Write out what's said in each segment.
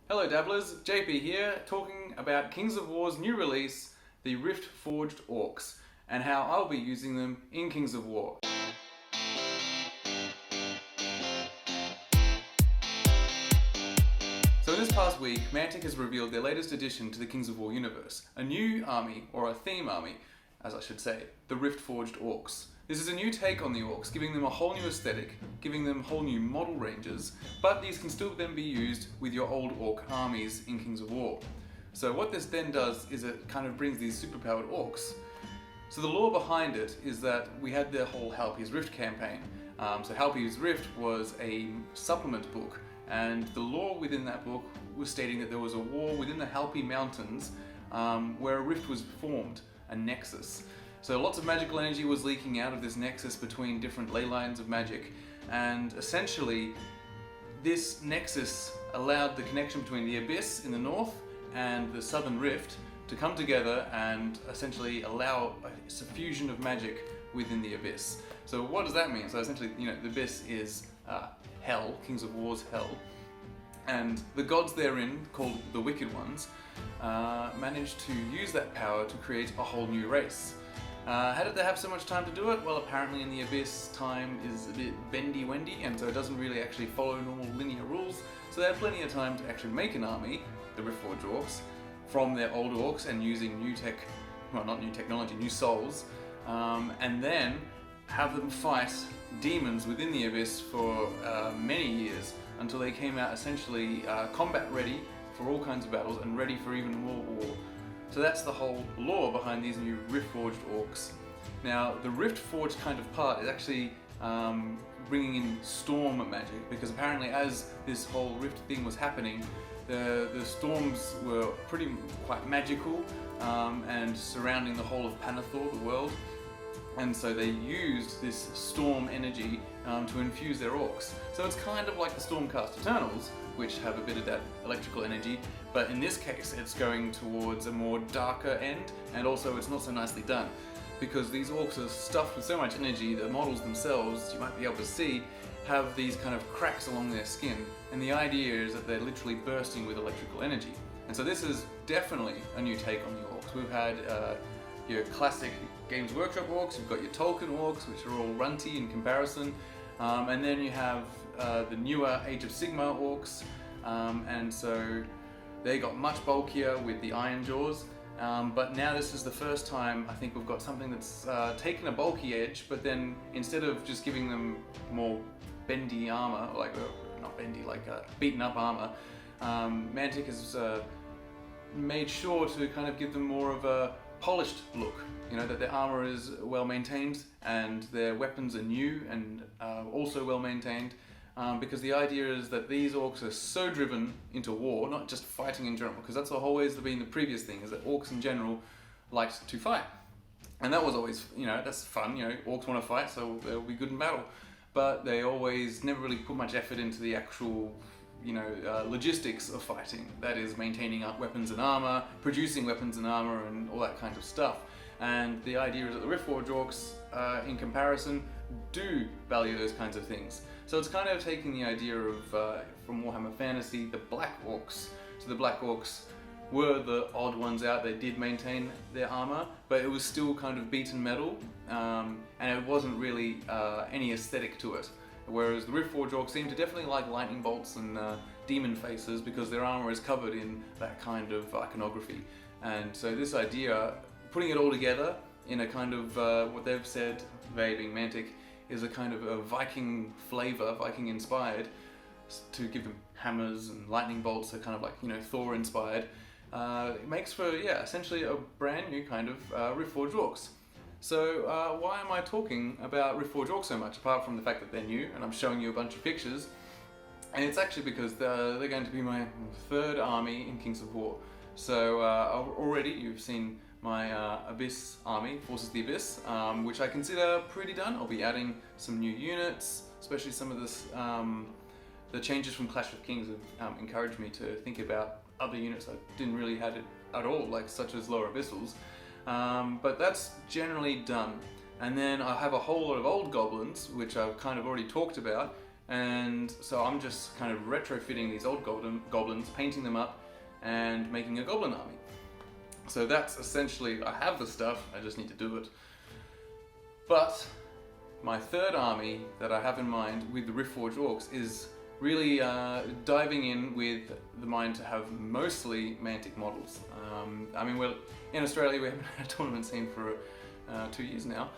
Hello Dabblers, JP here, talking about Kings of War's new release, the Riftforged Orcs, and how I'll be using them in Kings of War. So in this past week, Mantic has revealed their latest addition to the Kings of War universe, a new army, or a theme army, as I should say, the Riftforged Orcs. This is a new take on the Orcs, giving them a whole new aesthetic, giving them whole new model ranges, but these can still then be used with your old Orc armies in Kings of War. So what this then does is it kind of brings these superpowered Orcs. So the lore behind it is that we had the whole Halpi's Rift campaign. So Halpi's Rift was a supplement book, and the lore within that book was stating that there was a war within the Halpi Mountains where a rift was formed, a nexus. So lots of magical energy was leaking out of this nexus between different ley lines of magic, and essentially this nexus allowed the connection between the Abyss in the north and the Southern Rift to come together and essentially allow a suffusion of magic within the Abyss. So what does that mean? So essentially, the Abyss is hell, Kings of War's hell, and the gods therein, called the Wicked Ones, managed to use that power to create a whole new race. How did they have so much time to do it? Well, apparently in the Abyss, time is a bit bendy-wendy, and so it doesn't really actually follow normal linear rules. So they had plenty of time to actually make an army, the Riftforged Orcs, from their old Orcs and using new souls, and then have them fight demons within the Abyss for many years until they came out essentially combat ready for all kinds of battles and ready for even more war. So that's the whole lore behind these new Riftforged Orcs. Now, the Riftforged kind of part is actually bringing in storm magic, because apparently as this whole Rift thing was happening, the storms were quite magical and surrounding the whole of Panathor, the world. And so they used this storm energy to infuse their orcs. So it's kind of like the Stormcast Eternals, which have a bit of that electrical energy, but in this case it's going towards a more darker end, and also it's not so nicely done, because these orcs are stuffed with so much energy. The models themselves, you might be able to see, have these kind of cracks along their skin, and the idea is that they're literally bursting with electrical energy. And so this is definitely a new take on the orcs. We've had your classic Games Workshop orcs, you've got your Tolkien orcs, which are all runty in comparison, and then you have the newer Age of Sigmar orcs, and so they got much bulkier with the iron jaws, but now this is the first time I think we've got something that's taken a bulky edge, but then instead of just giving them more bendy armor, not bendy, beaten up armor, Mantic has made sure to kind of give them more of a polished look, that their armor is well maintained and their weapons are new and also well maintained, because the idea is that these orcs are so driven into war, not just fighting in general, because that's always been the previous thing, is that orcs in general liked to fight, and that was always, that's fun, orcs want to fight, so they'll be good in battle, but they always never really put much effort into the actual logistics of fighting, that is maintaining up weapons and armor, producing weapons and armor, and all that kind of stuff. And the idea is that the Riftforged Orcs, in comparison, do value those kinds of things. So it's kind of taking the idea of, from Warhammer Fantasy, the Black Orcs. So the Black Orcs were the odd ones out. They did maintain their armor, but it was still kind of beaten metal, and it wasn't really any aesthetic to it. Whereas the Riftforged Orcs seem to definitely like lightning bolts and demon faces, because their armor is covered in that kind of iconography. And so this idea, putting it all together in a kind of, what they've said, they being Mantic, is a kind of a Viking flavor, Viking inspired, to give them hammers and lightning bolts, so kind of like, Thor inspired. It makes for, essentially a brand new kind of Riftforged Orcs. So why am I talking about Riftforged Orcs so much, apart from the fact that they're new and I'm showing you a bunch of pictures? And it's actually because they're going to be my third army in Kings of War. So already you've seen my Abyss army, Forces of the Abyss, which I consider pretty done. I'll be adding some new units, especially some of this, the changes from Clash of Kings have encouraged me to think about other units I didn't really have it at all, such as Lower Abyssals. But that's generally done. And then I have a whole lot of old goblins, which I've kind of already talked about, And so I'm just kind of retrofitting these old goblins, painting them up, and making a goblin army. So that's essentially, I have the stuff, I just need to do it. But my third army that I have in mind with the Riftforged Orcs is really diving in with the mind to have mostly Mantic models. I mean, we're in Australia, we haven't had a tournament scene for 2 years now.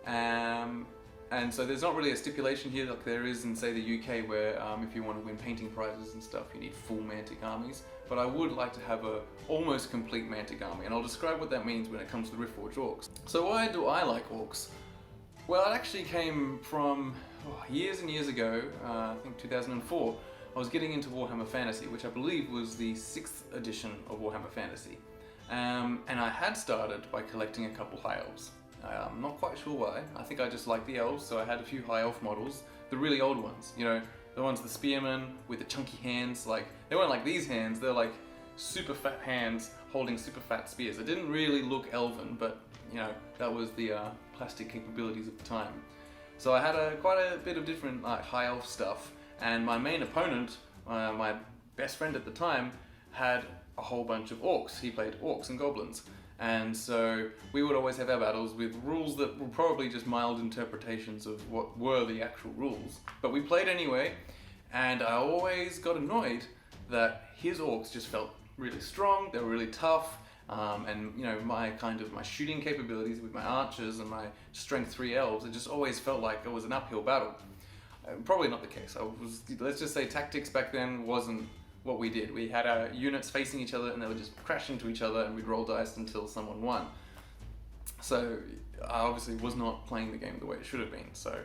And so there's not really a stipulation here like there is in, say, the UK, where if you want to win painting prizes and stuff, you need full Mantic armies. But I would like to have a almost complete Mantic army, and I'll describe what that means when it comes to the Riftforged Orcs. So why do I like Orcs? Well, it actually came from years and years ago, I think 2004, I was getting into Warhammer Fantasy, which I believe was the 6th edition of Warhammer Fantasy. And I had started by collecting a couple High Elves. I'm not quite sure why. I think I just liked the elves, so I had a few High Elf models. The really old ones, you know, the ones, the spearmen with the chunky hands. Like, they weren't like these hands, they're like super fat hands holding super fat spears. It didn't really look elven, but you know, that was the plastic capabilities of the time. So I had quite a bit of different High Elf stuff, and my main opponent, my best friend at the time, had a whole bunch of Orcs. He played Orcs and Goblins. And so we would always have our battles with rules that were probably just mild interpretations of what were the actual rules. But we played anyway, and I always got annoyed that his Orcs just felt really strong, they were really tough, and you know, my shooting capabilities with my archers and my strength 3 elves, it just always felt like it was an uphill battle. Probably not the case. Let's just say tactics back then wasn't what we did. We had our units facing each other and they would just crash into each other, and we'd roll dice until someone won. So I obviously was not playing the game the way it should have been. So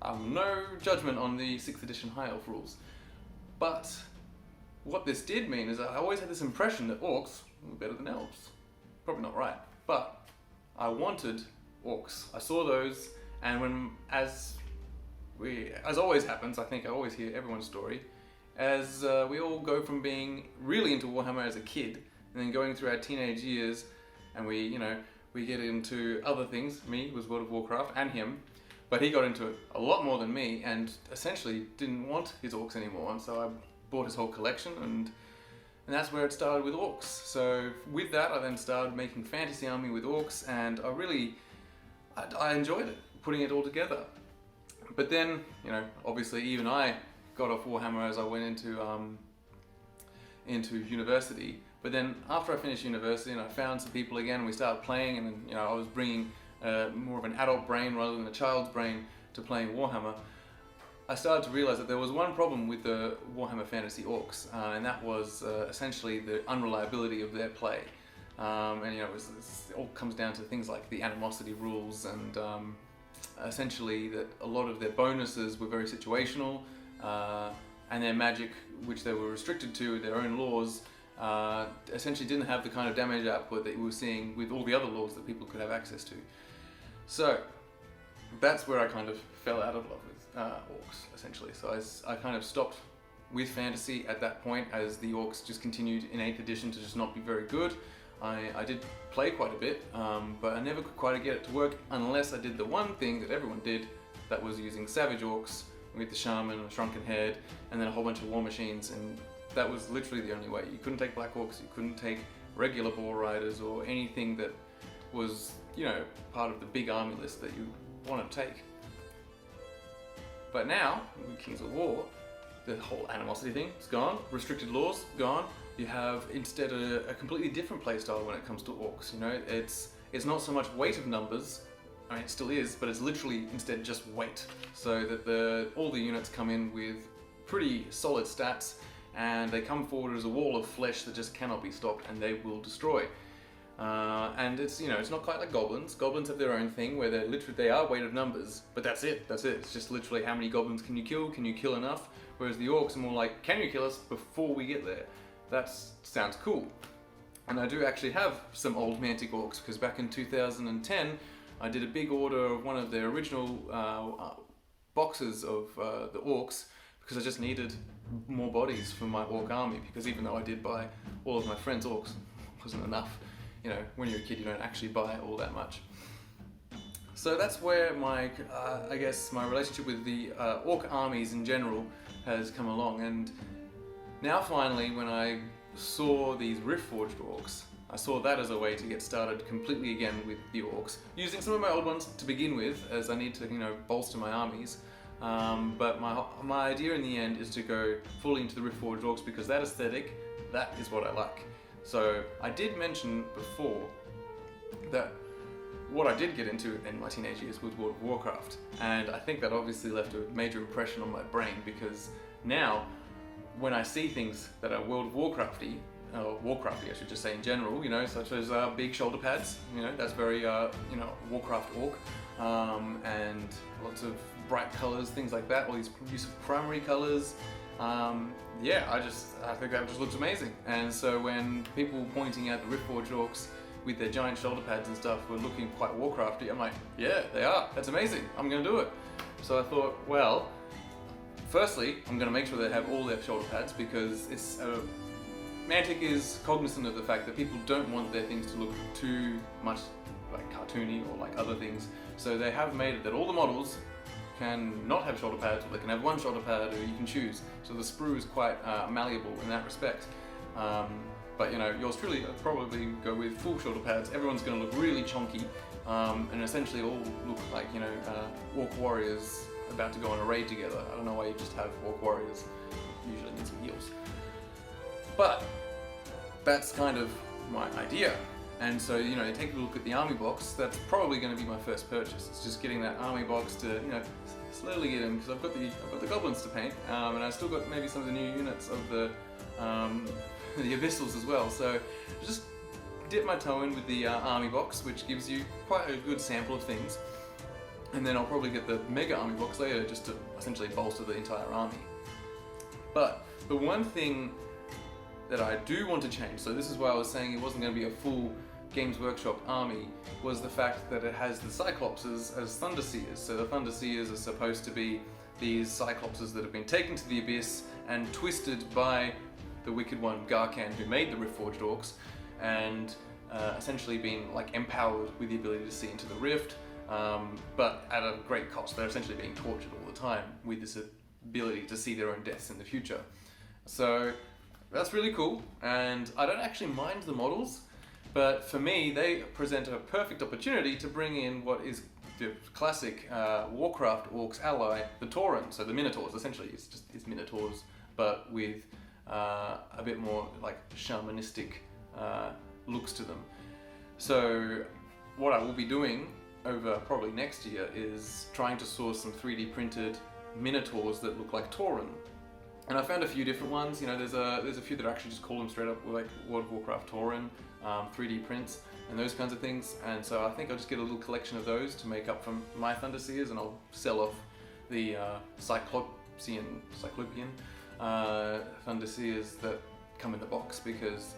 no judgment on the 6th edition High Elf rules. But what this did mean is I always had this impression that Orcs were better than Elves. Probably not right, but I wanted Orcs. I saw those, and as always happens, I think I always hear everyone's story, as we all go from being really into Warhammer as a kid, and then going through our teenage years, and we get into other things. Me was World of Warcraft, and him, but he got into it a lot more than me, and essentially didn't want his Orcs anymore, and so I bought his whole collection, and that's where it started with Orcs. So with that, I then started making Fantasy Army with Orcs, and I enjoyed it, putting it all together. But then, you know, obviously even I got off Warhammer as I went into university. But then after I finished university and I found some people again, and we started playing, and you know, I was bringing more of an adult brain rather than a child's brain to playing Warhammer. I started to realize that there was one problem with the Warhammer Fantasy Orcs, and that was essentially the unreliability of their play. And you know, it all comes down to things like the animosity rules, and essentially that a lot of their bonuses were very situational, and their magic, which they were restricted to their own laws, essentially didn't have the kind of damage output that you were seeing with all the other laws that people could have access to. So that's where I kind of fell out of love with Orcs, essentially. So I kind of stopped with fantasy at that point, as the Orcs just continued in 8th edition to just not be very good. I did play quite a bit, but I never could quite get it to work unless I did the one thing that everyone did, that was using Savage Orcs with the Shaman, a Shrunken Head, and then a whole bunch of War Machines, and that was literally the only way. You couldn't take Black Orcs, you couldn't take regular Boar Riders, or anything that was, you know, part of the big army list that you want to take. But now, with Kings of War, the whole animosity thing is gone, restricted laws, gone. You have instead a completely different playstyle when it comes to Orcs. You know, it's not so much weight of numbers. I mean, it still is, but it's literally instead just weight. So that all the units come in with pretty solid stats, and they come forward as a wall of flesh that just cannot be stopped, and they will destroy. And it's, you know, it's not quite like Goblins. Goblins have their own thing where they are weight of numbers, but that's it. It's just literally how many Goblins can you kill? Can you kill enough? Whereas the Orcs are more like, can you kill us before we get there? That sounds cool. And I do actually have some old Mantic Orcs, because back in 2010 I did a big order of one of the original boxes of the Orcs, because I just needed more bodies for my Orc army, because even though I did buy all of my friends' Orcs, it wasn't enough. You know, when you're a kid you don't actually buy all that much. So that's where my, I guess, my relationship with the orc armies in general has come along. And now finally, when I saw these Riftforged Orcs, I saw that as a way to get started completely again with the orcs, using some of my old ones to begin with, as I need to, bolster my armies. But my idea in the end is to go fully into the Riftforged Orcs because that aesthetic, that is what I like. So I did mention before that what I did get into in my teenage years was World of Warcraft, and I think that obviously left a major impression on my brain because now when I see things that are World of Warcrafty, Warcrafty I should just say in general, such as big shoulder pads, that's very, Warcraft orc, and lots of bright colours, things like that, all these use of primary colours. I think that just looks amazing. And so when people were pointing out the Riftforged Orcs with their giant shoulder pads and stuff were looking quite Warcrafty, I'm like, yeah, they are. That's amazing. I'm going to do it. So I thought, well, firstly, I'm going to make sure they have all their shoulder pads because it's Mantic is cognizant of the fact that people don't want their things to look too much like cartoony or like other things. So they have made it that all the models can not have shoulder pads, or they can have one shoulder pad, or you can choose. So the sprue is quite malleable in that respect. But yours truly, I'd probably go with full shoulder pads. Everyone's going to look really chunky, and essentially all look like orc warriors about to go on a raid together. I don't know why you just have orc warriors. Usually need some heals. But that's kind of my idea. And so, take a look at the army box. That's probably going to be my first purchase. It's just getting that army box to, slowly get in, because I've got the goblins to paint, and I've still got maybe some of the new units of the abyssals as well. So just dip my toe in with the army box, which gives you quite a good sample of things. And then I'll probably get the mega army box later, just to essentially bolster the entire army. But the one thing that I do want to change, so this is why I was saying it wasn't going to be a full Games Workshop army, was the fact that it has the Cyclopses as Thunderseers. So the Thunderseers are supposed to be these Cyclopses that have been taken to the Abyss and twisted by the wicked one Garkan, who made the Riftforged Orcs, and essentially been empowered with the ability to see into the Rift, but at a great cost. They're essentially being tortured all the time with this ability to see their own deaths in the future. So that's really cool, and I don't actually mind the models, but for me they present a perfect opportunity to bring in what is the classic Warcraft Orcs ally, the Tauren, so the Minotaurs. Essentially it's Minotaurs, but with a bit more shamanistic looks to them. So what I will be doing over probably next year is trying to source some 3D printed Minotaurs that look like Tauren. And I found a few different ones. There's a few that actually just call them straight up like World of Warcraft Tauren, 3D prints and those kinds of things. And so I think I'll just get a little collection of those to make up for my Thunderseers, and I'll sell off the Cyclopean Thunderseers that come in the box, because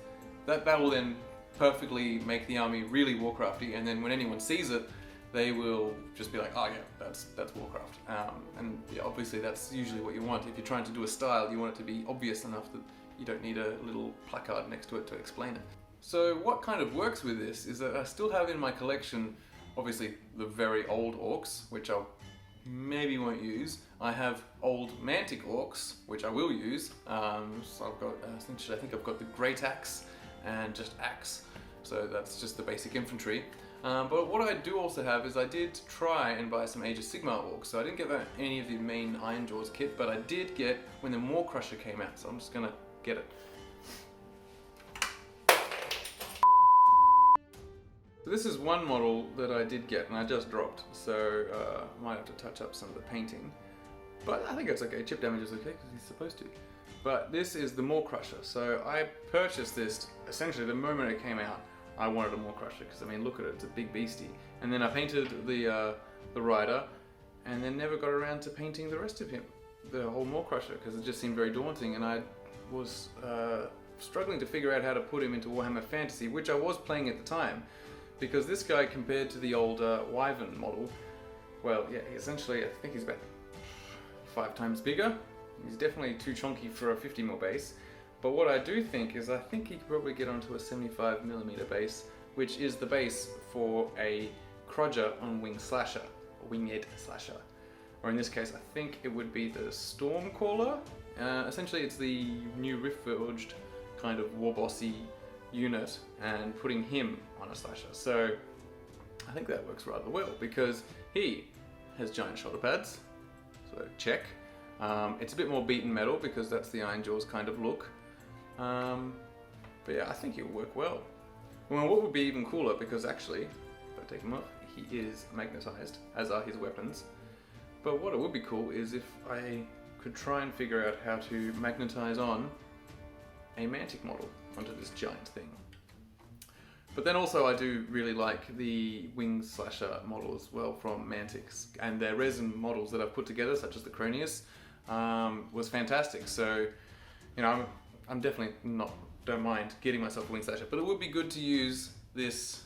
that will then perfectly make the army really Warcrafty, and then when anyone sees it, they will just be like, oh yeah, that's Warcraft. And yeah, obviously that's usually what you want. If you're trying to do a style, you want it to be obvious enough that you don't need a little placard next to it to explain it. So what kind of works with this is that I still have in my collection, obviously, the very old orcs, which I maybe won't use. I have old Mantic orcs, which I will use. So I've got, essentially I think I've got the Great Axe and just Axe. So that's just the basic infantry. But what I do also have is I did try and buy some Age of Sigmar orcs. So I didn't get any of the main Iron Jaws kit, but I did get when the Maw Crusher came out. So I'm just gonna get it. So this is one model that I did get and I just dropped. So I might have to touch up some of the painting. But I think it's okay. Chip damage is okay because he's supposed to. But this is the Maw Crusher. So I purchased this essentially the moment it came out. I wanted a Maw Crusher because I mean, look at it, it's a big beastie. And then I painted the rider, and then never got around to painting the rest of him, the whole Maw Crusher, because it just seemed very daunting, and I was struggling to figure out how to put him into Warhammer Fantasy, which I was playing at the time, because this guy compared to the old Wyvern model, well, yeah, essentially I think he's about 5 times bigger. He's definitely too chunky for a 50mm base. But what I do think is I think he could probably get onto a 75mm base, which is the base for a Crodger on Winged Slasher, or Winged Slasher. Or in this case, I think it would be the Stormcaller. Essentially, it's the new Riftforged kind of war bossy unit, and putting him on a slasher. So I think that works rather well because he has giant shoulder pads. So check. It's a bit more beaten metal because that's the Iron Jaws kind of look. But yeah, I think he'll work well. Well, what would be even cooler, because actually, if I take him off, he is magnetized, as are his weapons. But what it would be cool is if I could try and figure out how to magnetize on a Mantic model onto this giant thing. But then also I do really like the Winged Slasher model as well from Mantic, and their resin models that I've put together, such as the Cronius, was fantastic. So, you know, I'm definitely don't mind getting myself a Winged Slasher, but it would be good to use this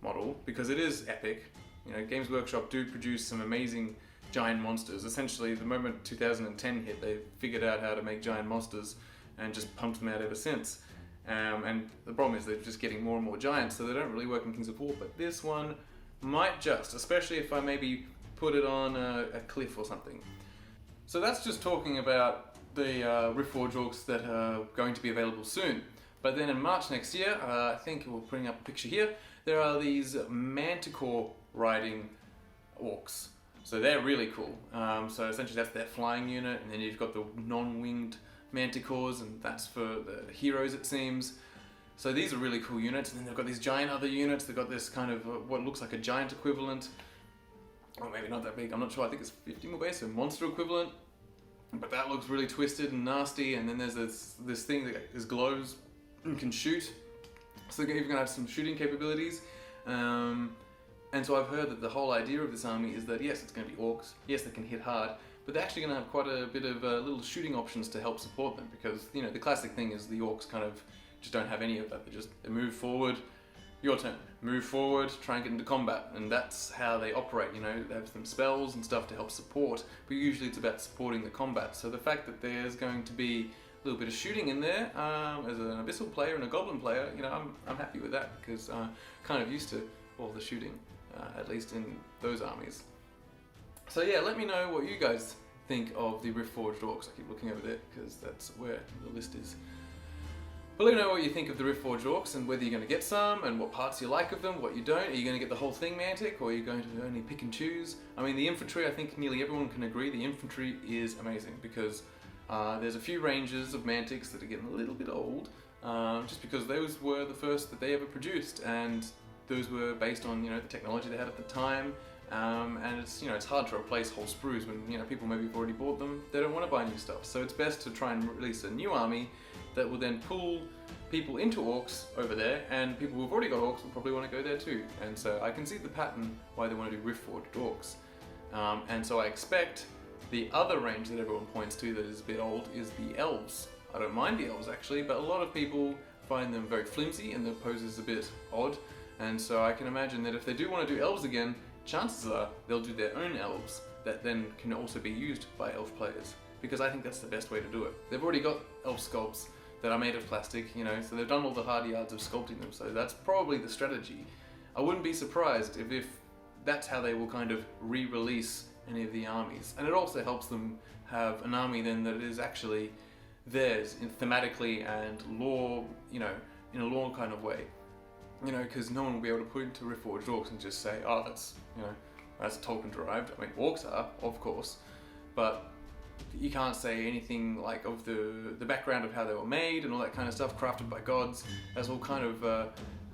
model because it is epic. You know, Games Workshop do produce some amazing giant monsters. Essentially, the moment 2010 hit, they figured out how to make giant monsters and just pumped them out ever since. And the problem is they're just getting more and more giant, so they don't really work in Kings of War. But this one might just, especially if I maybe put it on a cliff or something. So that's just talking about the Riftforged Orcs that are going to be available soon. But then in March next year, I think we'll bring up a picture here, there are these Manticore riding orcs. So they're really cool. So essentially that's their flying unit, and then you've got the non-winged Manticores, and that's for the heroes, it seems. So these are really cool units, and then they've got these giant other units. They've got this kind of what looks like a giant equivalent, or maybe not that big, I'm not sure. I think it's 50 mil base, so monster equivalent, but that looks really twisted and nasty. And then there's this thing that glows and can shoot, so they're even gonna have some shooting capabilities. And so I've heard that the whole idea of this army is that yes, it's going to be orcs, yes, they can hit hard, but they're actually going to have quite a bit of little shooting options to help support them, because, you know, the classic thing is the orcs kind of just don't have any of that. They move forward, your turn, move forward, try and get into combat, and that's how they operate. You know, they have some spells and stuff to help support, but usually it's about supporting the combat. So the fact that there's going to be a little bit of shooting in there, as an Abyssal player and a Goblin player, you know, I'm happy with that, because I'm kind of used to all the shooting, at least in those armies. So yeah, let me know what you guys think of the Riftforged Orcs. I keep looking over there because that's where the list is. But let me know what you think of the Riftforged Orcs, and whether you're going to get some, and what parts you like of them, what you don't. Are you going to get the whole thing Mantic, or are you going to only pick and choose? I mean, the infantry, I think nearly everyone can agree, the infantry is amazing, because there's a few ranges of Mantics that are getting a little bit old, just because those were the first that they ever produced, and those were based on, you know, the technology they had at the time. And it's, you know, it's hard to replace whole sprues when, you know, people maybe have already bought them. They don't want to buy new stuff, so it's best to try and release a new army that will then pull people into orcs over there, and people who've already got orcs will probably want to go there too. And so I can see the pattern why they want to do Riftforged Orcs. And so I expect the other range that everyone points to that is a bit old is the elves. I don't mind the elves actually, but a lot of people find them very flimsy and the poses a bit odd. And so I can imagine that if they do want to do elves again, chances are they'll do their own elves that then can also be used by elf players, because I think that's the best way to do it. They've already got elf sculpts that are made of plastic, you know, so they've done all the hard yards of sculpting them, so that's probably the strategy. I wouldn't be surprised if that's how they will kind of re-release any of the armies. And it also helps them have an army then that is actually theirs thematically and lore, you know, in a lore kind of way. You know, because no one will be able to put into Riftforged Orcs and just say, oh, that's, you know, that's Tolkien derived. I mean, orcs are, of course, but you can't say anything like of the background of how they were made and all that kind of stuff, crafted by gods. That's all kind of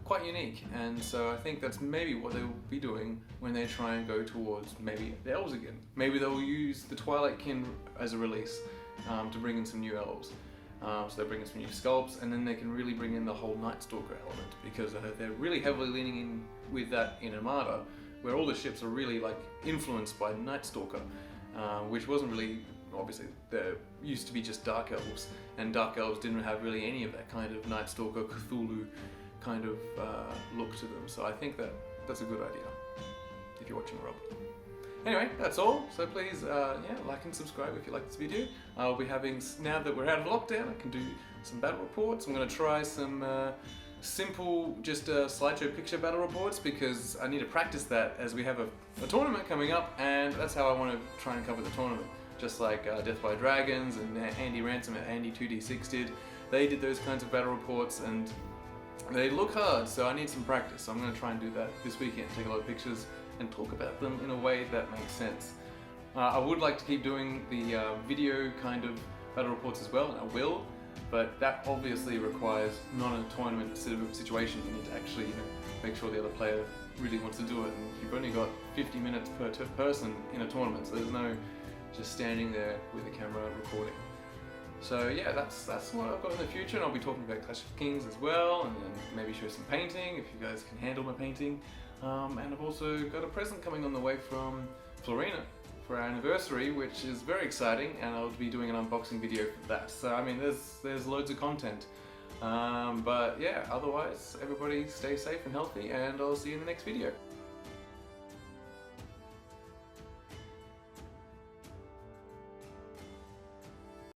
quite unique, and so I think that's maybe what they'll be doing when they try and go towards maybe the elves again. Maybe they'll use the Twilight Kin as a release to bring in some new elves. So they'll bring in some new sculpts, and then they can really bring in the whole Night Stalker element, because they're really heavily leaning in with that in Armada, where all the ships are really like influenced by Night Stalker, which wasn't really, obviously there used to be just Dark Elves, and Dark Elves didn't have really any of that kind of Night Stalker, Cthulhu kind of look to them. So I think that's a good idea, if you're watching Rob. Anyway, that's all. So please, yeah, like and subscribe if you like this video. I'll be having, now that we're out of lockdown, I can do some battle reports. I'm going to try some simple, just slideshow picture battle reports, because I need to practice that as we have a tournament coming up, and that's how I want to try and cover the tournament. Just like Death by Dragons and Andy Ransom and Andy2D6 did. They did those kinds of battle reports and they look hard, so I need some practice. So I'm going to try and do that this weekend, take a lot of pictures and talk about them in a way that makes sense. I would like to keep doing the video kind of battle reports as well, and I will, but that obviously requires not a tournament situation. You need to actually, make sure the other player really wants to do it, and you've only got 50 minutes per person in a tournament, so there's no just standing there with a camera recording. So yeah, that's what I've got in the future, and I'll be talking about Clash of Kings as well, and then maybe show some painting if you guys can handle my painting. And I've also got a present coming on the way from Florina for our anniversary, which is very exciting, and I'll be doing an unboxing video for that. So I mean, there's loads of content. But yeah, otherwise, everybody stay safe and healthy, and I'll see you in the next video.